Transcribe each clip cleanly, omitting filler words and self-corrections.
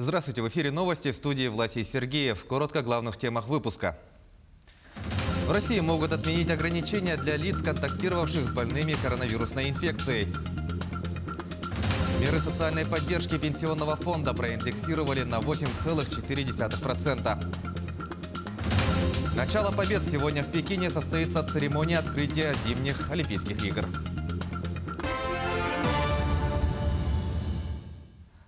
Здравствуйте, в эфире новости, в студии Власий Сергеев. Коротко о главных темах выпуска. В России могут отменить ограничения для лиц, контактировавших с больными коронавирусной инфекцией. Меры социальной поддержки пенсионного фонда проиндексировали на 8,4%. Начало побед. Сегодня в Пекине состоится церемония открытия зимних Олимпийских игр.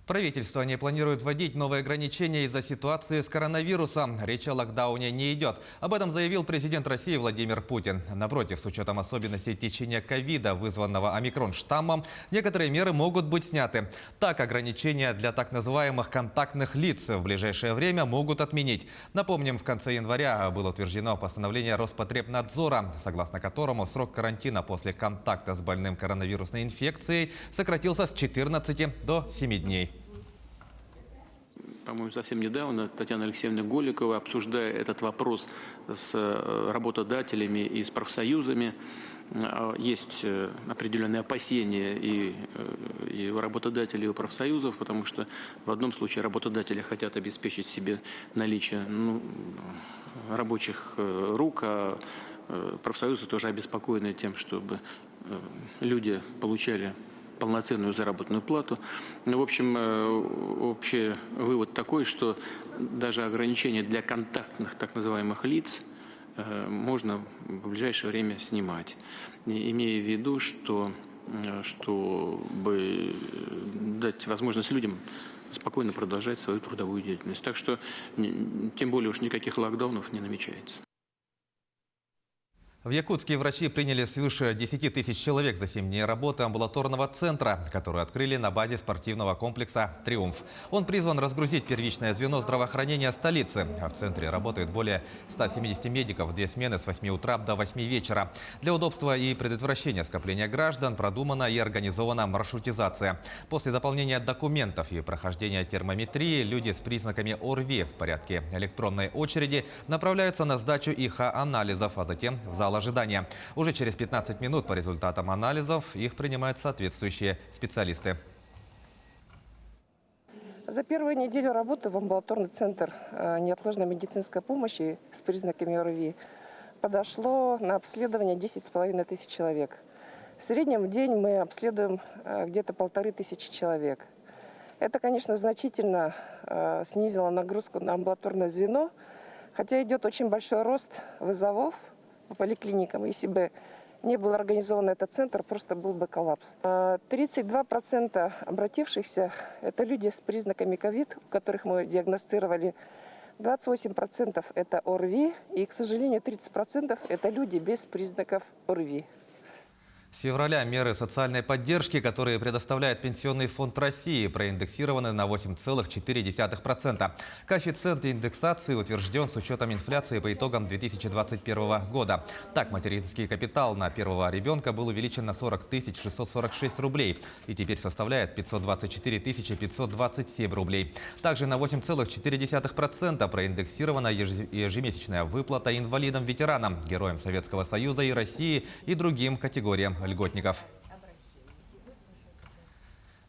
Правительство не планирует вводить новые ограничения из-за ситуации с коронавирусом. Речь о локдауне не идет. Об этом заявил президент России Владимир Путин. Напротив, с учетом особенностей течения ковида, вызванного омикрон-штаммом, некоторые меры могут быть сняты. Так, ограничения для так называемых контактных лиц в ближайшее время могут отменить. Напомним, в конце января было утверждено постановление Роспотребнадзора, согласно которому срок карантина после контакта с больным коронавирусной инфекцией сократился с 14 до 7 дней. По-моему, совсем недавно Татьяна Алексеевна Голикова, обсуждая этот вопрос с работодателями и с профсоюзами, есть определенные опасения и у работодателей, и у профсоюзов, потому что в одном случае работодатели хотят обеспечить себе наличие рабочих рук, а профсоюзы тоже обеспокоены тем, чтобы люди получали полноценную заработную плату. В общем, общий вывод такой, что даже ограничения для контактных так называемых лиц можно в ближайшее время снимать, имея в виду, чтобы дать возможность людям спокойно продолжать свою трудовую деятельность. Так что, тем более уж никаких локдаунов не намечается. В Якутске врачи приняли свыше 10 тысяч человек за 7 дней работы амбулаторного центра, который открыли на базе спортивного комплекса «Триумф». Он призван разгрузить первичное звено здравоохранения столицы. В центре работают более 170 медиков в 2 смены с 8 утра до 8 вечера. Для удобства и предотвращения скопления граждан продумана и организована маршрутизация. После заполнения документов и прохождения термометрии люди с признаками ОРВИ в порядке электронной очереди направляются на сдачу ИХ-анализов, а затем в зал ожидания. Уже через 15 минут по результатам анализов их принимают соответствующие специалисты. За первую неделю работы в амбулаторный центр неотложной медицинской помощи с признаками ОРВИ подошло на обследование 10,5 тысяч человек. В среднем в день мы обследуем где-то 1500 человек. Это, конечно, значительно снизило нагрузку на амбулаторное звено, хотя идет очень большой рост вызовов по поликлиникам. Если бы не был организован этот центр, просто был бы коллапс. 32% обратившихся – это люди с признаками ковид, которых мы диагностировали. 28% – это ОРВИ, и, к сожалению, 30% – это люди без признаков ОРВИ. С февраля меры социальной поддержки, которые предоставляет Пенсионный фонд России, проиндексированы на 8,4%. Коэффициент индексации утвержден с учетом инфляции по итогам 2021 года. Так, материнский капитал на первого ребенка был увеличен на 40 646 рублей и теперь составляет 524 527 рублей. Также на 8,4% проиндексирована ежемесячная выплата инвалидам-ветеранам, героям Советского Союза и России и другим категориям льготников.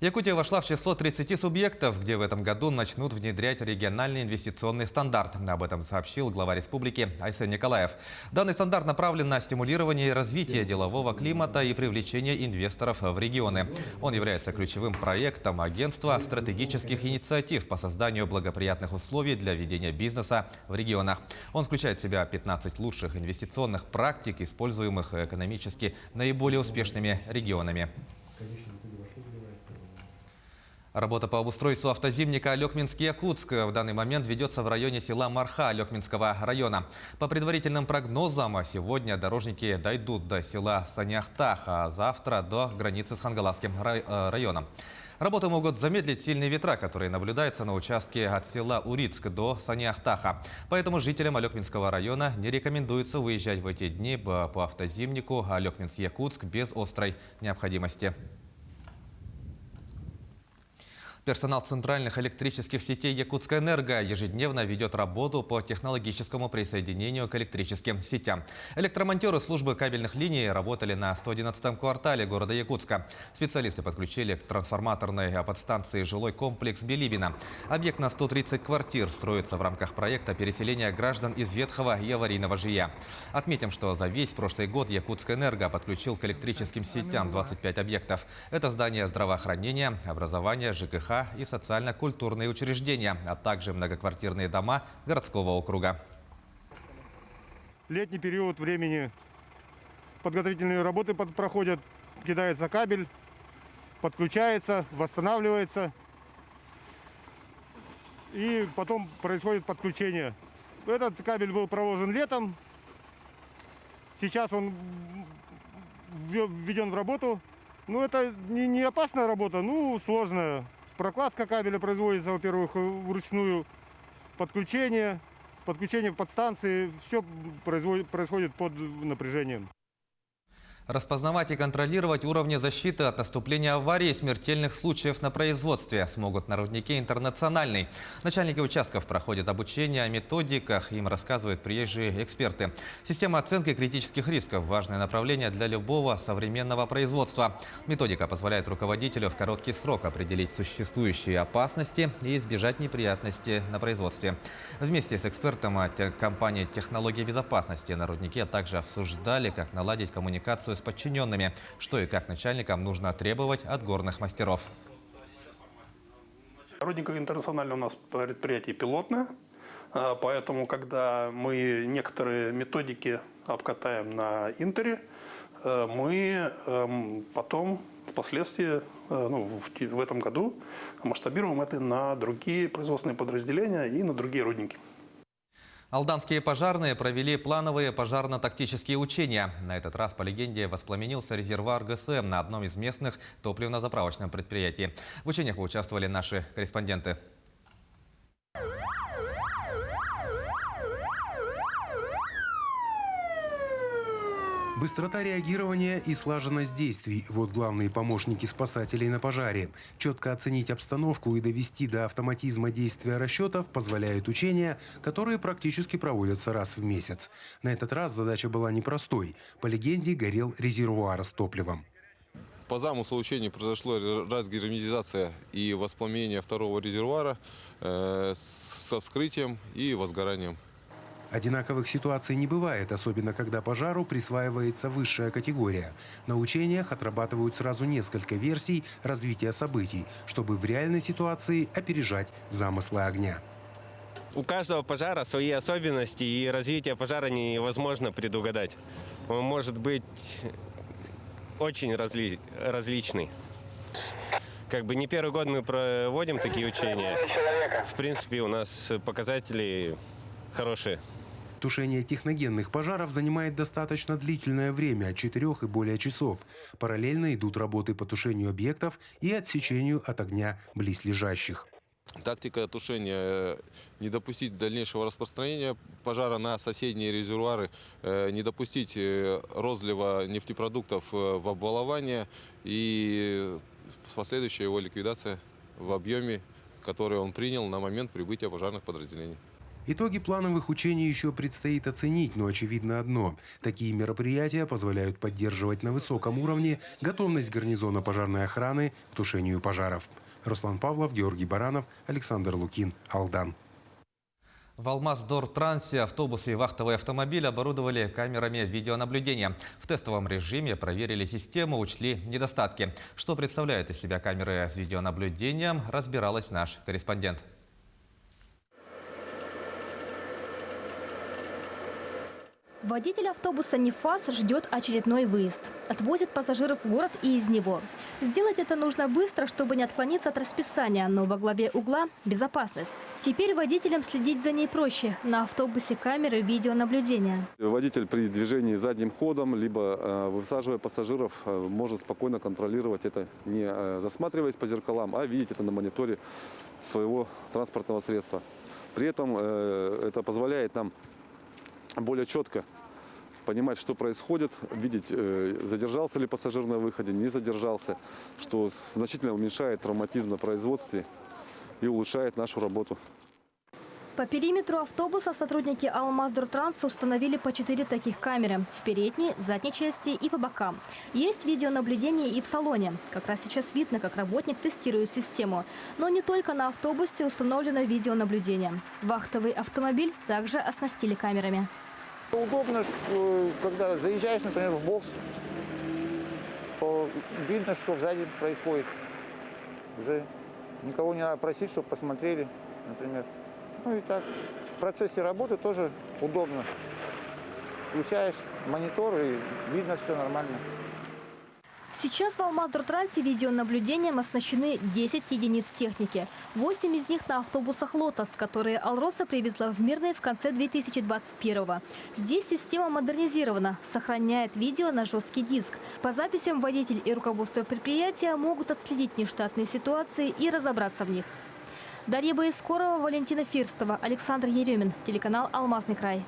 Якутия вошла в число 30 субъектов, где в этом году начнут внедрять региональный инвестиционный стандарт. Об этом сообщил глава республики Айсен Николаев. Данный стандарт направлен на стимулирование и развитие делового климата и привлечение инвесторов в регионы. Он является ключевым проектом агентства стратегических инициатив по созданию благоприятных условий для ведения бизнеса в регионах. Он включает в себя 15 лучших инвестиционных практик, используемых экономически наиболее успешными регионами. Работа по обустройству автозимника Алекминск-Якутск в данный момент ведется в районе села Марха Алекминского района. По предварительным прогнозам, сегодня дорожники дойдут до села Саняхтах, а завтра до границы с Хангаласским районом. Работы могут замедлить сильные ветра, которые наблюдаются на участке от села Урицк до Саняхтаха. Поэтому жителям Алекминского района не рекомендуется выезжать в эти дни по автозимнику Алекминск-Якутск без острой необходимости. Персонал центральных электрических сетей «Якутскэнерго» ежедневно ведет работу по технологическому присоединению к электрическим сетям. Электромонтеры службы кабельных линий работали на 111-м квартале города Якутска. Специалисты подключили к трансформаторной подстанции жилой комплекс Билибино. Объект на 130 квартир строится в рамках проекта переселения граждан из ветхого и аварийного жилья. Отметим, что за весь прошлый год «Якутскэнерго» подключил к электрическим сетям 25 объектов. Это здания здравоохранения, образования, ЖКХ и социально-культурные учреждения, а также многоквартирные дома городского округа. Летний период времени подготовительные работы проходят, кидается кабель, подключается, восстанавливается и потом происходит подключение. Этот кабель был проложен летом, сейчас он введен в работу. Ну, это не опасная работа, ну, сложная. Прокладка кабеля производится, во-первых, вручную. Подключение подстанции, все происходит под напряжением. Распознавать и контролировать уровни защиты от наступления аварий и смертельных случаев на производстве смогут на руднике «Интернациональный». Начальники участков проходят обучение о методиках, им рассказывают приезжие эксперты. Система оценки критических рисков – важное направление для любого современного производства. Методика позволяет руководителю в короткий срок определить существующие опасности и избежать неприятностей на производстве. Вместе с экспертом компании «Технологии безопасности» на руднике также обсуждали, как наладить коммуникацию с подчиненными, что и как начальникам нужно требовать от горных мастеров. Рудник «Интернациональный» у нас предприятие пилотное, поэтому, когда мы некоторые методики обкатаем на Интере, мы потом, впоследствии, в этом году масштабируем это на другие производственные подразделения и на другие рудники. Алданские пожарные провели плановые пожарно-тактические учения. На этот раз, по легенде, воспламенился резервуар ГСМ на одном из местных топливно-заправочных предприятий. В учениях участвовали наши корреспонденты. Быстрота реагирования и слаженность действий – вот главные помощники спасателей на пожаре. Четко оценить обстановку и довести до автоматизма действия расчетов позволяют учения, которые практически проводятся раз в месяц. На этот раз задача была непростой. По легенде, горел резервуар с топливом. По замыслу учений произошло разгерметизация и воспламенение второго резервуара со вскрытием и возгоранием. Одинаковых ситуаций не бывает, особенно когда пожару присваивается высшая категория. На учениях отрабатывают сразу несколько версий развития событий, чтобы в реальной ситуации опережать замыслы огня. У каждого пожара свои особенности, и развитие пожара невозможно предугадать. Он может быть очень различный. Как бы не первый год мы проводим такие учения. В принципе, у нас показатели хорошие. Тушение техногенных пожаров занимает достаточно длительное время – от 4 и более часов. Параллельно идут работы по тушению объектов и отсечению от огня близлежащих. Тактика тушения – не допустить дальнейшего распространения пожара на соседние резервуары, не допустить розлива нефтепродуктов в обвалование и последующая его ликвидация в объеме, который он принял на момент прибытия пожарных подразделений. Итоги плановых учений еще предстоит оценить, но очевидно одно – такие мероприятия позволяют поддерживать на высоком уровне готовность гарнизона пожарной охраны к тушению пожаров. Руслан Павлов, Георгий Баранов, Александр Лукин, Алдан. В Алмаз-Дор-Трансе автобусы и вахтовый автомобиль оборудовали камерами видеонаблюдения. В тестовом режиме проверили систему, учли недостатки. Что представляют из себя камеры с видеонаблюдением, разбиралась наш корреспондент. Водитель автобуса «Нефас» ждет очередной выезд. Отвозит пассажиров в город и из него. Сделать это нужно быстро, чтобы не отклониться от расписания, но во главе угла – безопасность. Теперь водителям следить за ней проще. На автобусе камеры видеонаблюдения. Водитель при движении задним ходом, либо высаживая пассажиров, может спокойно контролировать это, не засматриваясь по зеркалам, а видеть это на мониторе своего транспортного средства. При этом это позволяет нам более четко понимать, что происходит, видеть, задержался ли пассажир на выходе, не задержался, что значительно уменьшает травматизм на производстве и улучшает нашу работу. По периметру автобуса сотрудники Алмаздортранса установили по 4 таких камеры – в передней, задней части и по бокам. Есть видеонаблюдение и в салоне. Как раз сейчас видно, как работник тестирует систему. Но не только на автобусе установлено видеонаблюдение. Вахтовый автомобиль также оснастили камерами. Удобно, когда заезжаешь, например, в бокс, то видно, что сзади происходит. Уже никого не надо просить, чтобы посмотрели, например. Ну и так. В процессе работы тоже удобно. Включаешь монитор и видно все нормально. Сейчас в Алмаздортрансе видеонаблюдением оснащены 10 единиц техники. 8 из них на автобусах «Лотос», которые «Алроса» привезла в Мирный в конце 2021-го. Здесь система модернизирована, сохраняет видео на жесткий диск. По записям водитель и руководство предприятия могут отследить нештатные ситуации и разобраться в них. Дарья Боискорова, Валентина Фирстова, Александр Еремин. Телеканал «Алмазный край».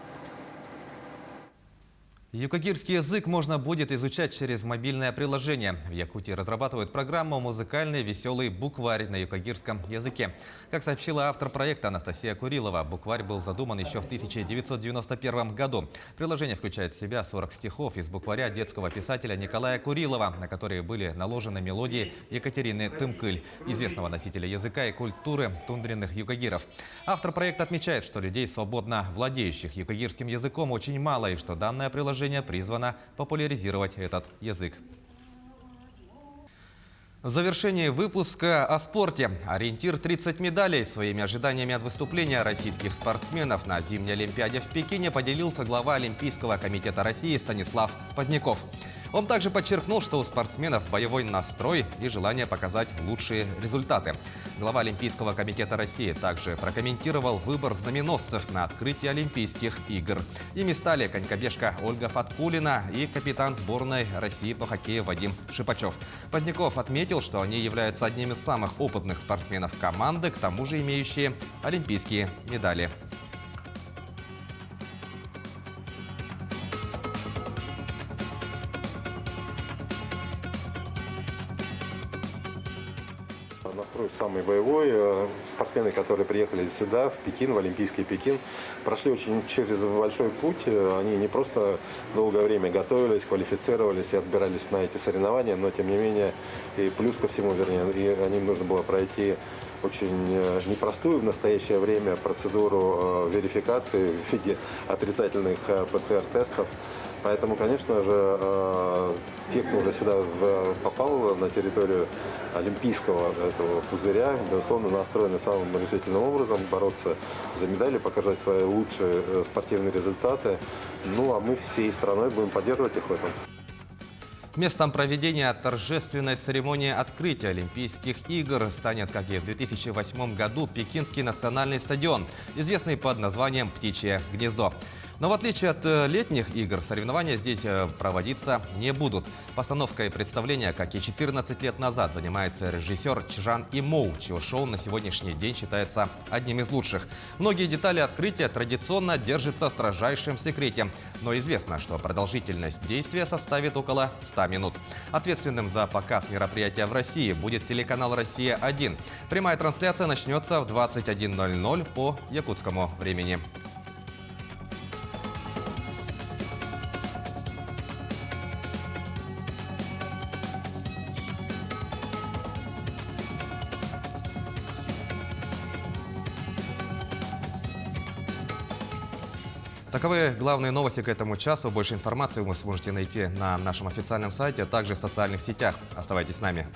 Юкагирский язык можно будет изучать через мобильное приложение. В Якутии разрабатывают программу «Музыкальный веселый букварь» на юкагирском языке. Как сообщила автор проекта Анастасия Курилова, букварь был задуман еще в 1991 году. Приложение включает в себя 40 стихов из букваря детского писателя Николая Курилова, на которые были наложены мелодии Екатерины Тымкыль, известного носителя языка и культуры тундренных юкагиров. Автор проекта отмечает, что людей, свободно владеющих юкагирским языком, очень мало, и что данное приложение призвано популяризировать этот язык. В завершении выпуска о спорте. Ориентир 30 медалей. Своими ожиданиями от выступления российских спортсменов на зимней Олимпиаде в Пекине поделился глава Олимпийского комитета России Станислав Поздняков. Он также подчеркнул, что у спортсменов боевой настрой и желание показать лучшие результаты. Глава Олимпийского комитета России также прокомментировал выбор знаменосцев на открытии Олимпийских игр. Ими стали конькобежка Ольга Фаткулина и капитан сборной России по хоккею Вадим Шипачев. Поздняков отметил, что они являются одними из самых опытных спортсменов команды, к тому же имеющие олимпийские медали. Настрой самый боевой. Спортсмены, которые приехали сюда, в Пекин, в Олимпийский Пекин, прошли очень через большой путь. Они не просто долгое время готовились, квалифицировались и отбирались на эти соревнования, но тем не менее, и плюс ко всему, вернее, и им нужно было пройти очень непростую в настоящее время процедуру верификации в виде отрицательных ПЦР-тестов. Поэтому, конечно же, те, кто уже сюда попал на территорию олимпийского этого пузыря, безусловно, настроены самым решительным образом бороться за медали, показать свои лучшие спортивные результаты. Ну, а мы всей страной будем поддерживать их в этом. Местом проведения торжественной церемонии открытия Олимпийских игр станет, как и в 2008 году, Пекинский национальный стадион, известный под названием «Птичье гнездо». Но в отличие от летних игр, соревнования здесь проводиться не будут. Постановкой представления, как и 14 лет назад, занимается режиссер Чжан Имоу, чье шоу на сегодняшний день считается одним из лучших. Многие детали открытия традиционно держатся в строжайшем секрете, но известно, что продолжительность действия составит около 100 минут. Ответственным за показ мероприятия в России будет телеканал «Россия-1». Прямая трансляция начнется в 21:00 по якутскому времени. Таковы главные новости к этому часу. Больше информации вы сможете найти на нашем официальном сайте, а также в социальных сетях. Оставайтесь с нами.